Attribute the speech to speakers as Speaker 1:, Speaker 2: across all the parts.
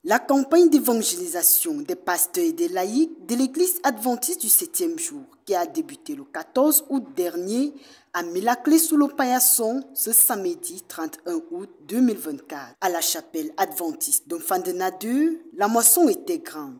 Speaker 1: La campagne d'évangélisation des pasteurs et des laïcs de l'Église adventiste du 7e jour, qui a débuté le 14 août dernier, a mis la clé sous le paillasson ce samedi 31 août 2024. À la chapelle adventiste d'Onfandena 2, la moisson était grande.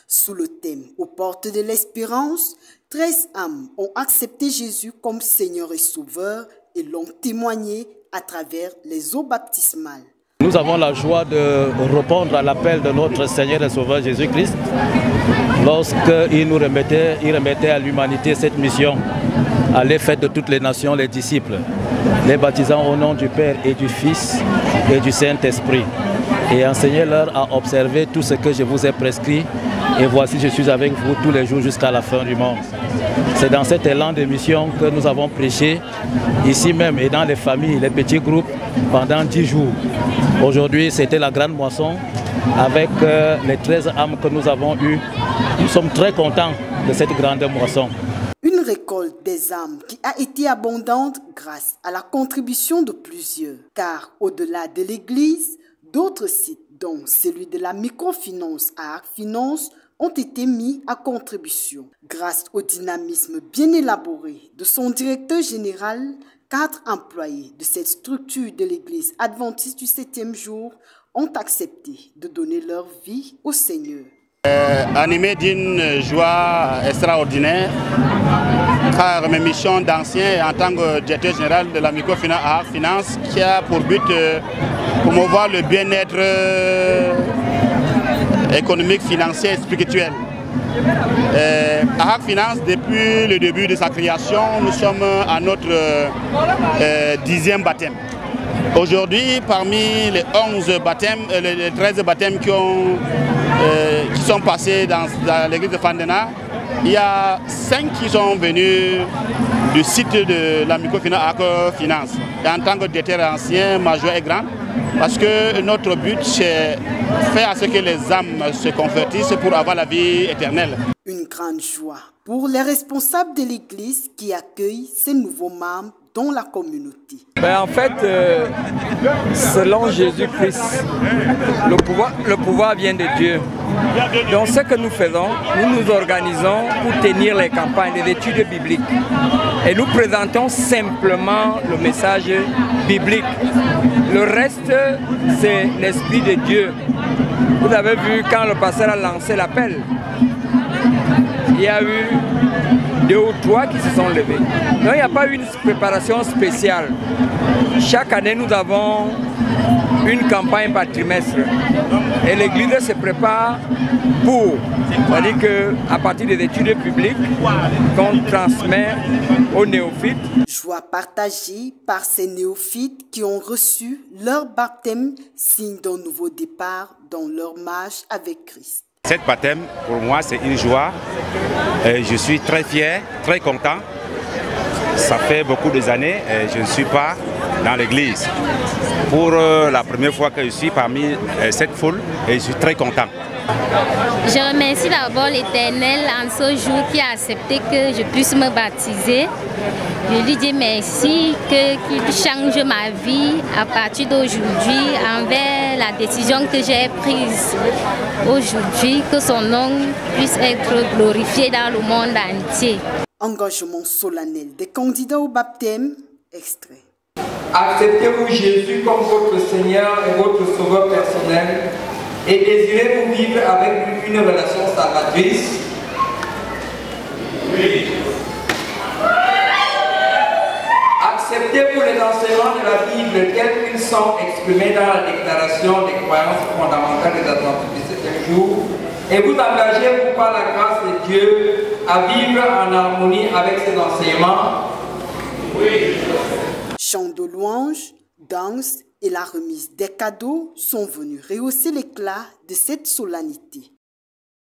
Speaker 1: Sous le thème « Aux portes de l'espérance », 13 âmes ont accepté Jésus comme Seigneur et Sauveur et l'ont témoigné à travers les eaux baptismales.
Speaker 2: Nous avons la joie de répondre à l'appel de notre Seigneur et Sauveur Jésus-Christ lorsqu'il remettait à l'humanité cette mission, aller faire de toutes les nations les disciples, les baptisant au nom du Père et du Fils et du Saint-Esprit, et enseigner-leur à observer tout ce que je vous ai prescrit, et voici je suis avec vous tous les jours jusqu'à la fin du monde. C'est dans cet élan de mission que nous avons prêché ici même et dans les familles, les petits groupes pendant 10 jours. Aujourd'hui, c'était la grande moisson avec les 13 âmes que nous avons eues. Nous sommes très contents de cette grande moisson.
Speaker 1: Une récolte des âmes qui a été abondante grâce à la contribution de plusieurs. Car au-delà de l'Église, d'autres sites, dont celui de la microfinance à Arc Finance, ont été mis à contribution. Grâce au dynamisme bien élaboré de son directeur général, 4 employés de cette structure de l'Église adventiste du 7e jour ont accepté de donner leur vie au Seigneur.
Speaker 3: Animé d'une joie extraordinaire, car mes missions d'ancien en tant que directeur général de la microfinance à Arc Finance, qui a pour but de promouvoir le bien-être économique, financier et spirituel. À Arc Finance, depuis le début de sa création, nous sommes à notre 10e baptême. Aujourd'hui, parmi les 11 baptêmes, les 13 baptêmes qui sont passés dans l'église de Fandena, il y a 5 qui sont venus du site de la microfinance Arc Finance. Et en tant que directeur ancien, ma joie est grande, parce que notre but, c'est faire à ce que les âmes se convertissent pour avoir la vie éternelle.
Speaker 1: Une grande joie pour les responsables de l'Église qui accueillent ces nouveaux membres dans la communauté.
Speaker 4: En fait, selon Jésus-Christ, le pouvoir vient de Dieu. Donc ce que nous faisons, nous nous organisons pour tenir les campagnes d'études bibliques. Et nous présentons simplement le message biblique. Le reste, c'est l'Esprit de Dieu. Vous avez vu quand le pasteur a lancé l'appel, il y a eu 2 ou 3 qui se sont levés. Donc il n'y a pas eu une préparation spéciale. Chaque année, nous avons une campagne par trimestre. Et l'Église se prépare pour. C'est-à-dire qu'à partir des études publiques qu'on transmet aux néophytes.
Speaker 1: Joie partagée par ces néophytes qui ont reçu leur baptême, signe d'un nouveau départ dans leur marche avec Christ.
Speaker 5: Cette baptême, pour moi, c'est une joie. Je suis très fier, très content. Ça fait beaucoup d'années et je ne suis pas dans l'église. Pour la première fois que je suis parmi cette foule, et je suis très content.
Speaker 6: Je remercie d'abord l'Éternel en ce jour qui a accepté que je puisse me baptiser. Je lui dis merci, qu'il change ma vie à partir d'aujourd'hui envers la décision que j'ai prise aujourd'hui, que son nom puisse être glorifié dans le monde entier.
Speaker 1: Engagement solennel des candidats au baptême, extrait.
Speaker 4: Acceptez-vous Jésus comme votre Seigneur et votre Sauveur personnel et désirez-vous vivre avec lui une relation salvatrice? Oui. Acceptez-vous les enseignements de la Bible tels qu'ils sont exprimés dans la déclaration des croyances fondamentales des Adventistes du 7e jour et vous engagez-vous par la grâce de Dieu à vivre en harmonie avec ces enseignements? Oui.
Speaker 1: Chants de louanges, danse et la remise des cadeaux sont venus rehausser l'éclat de cette solennité.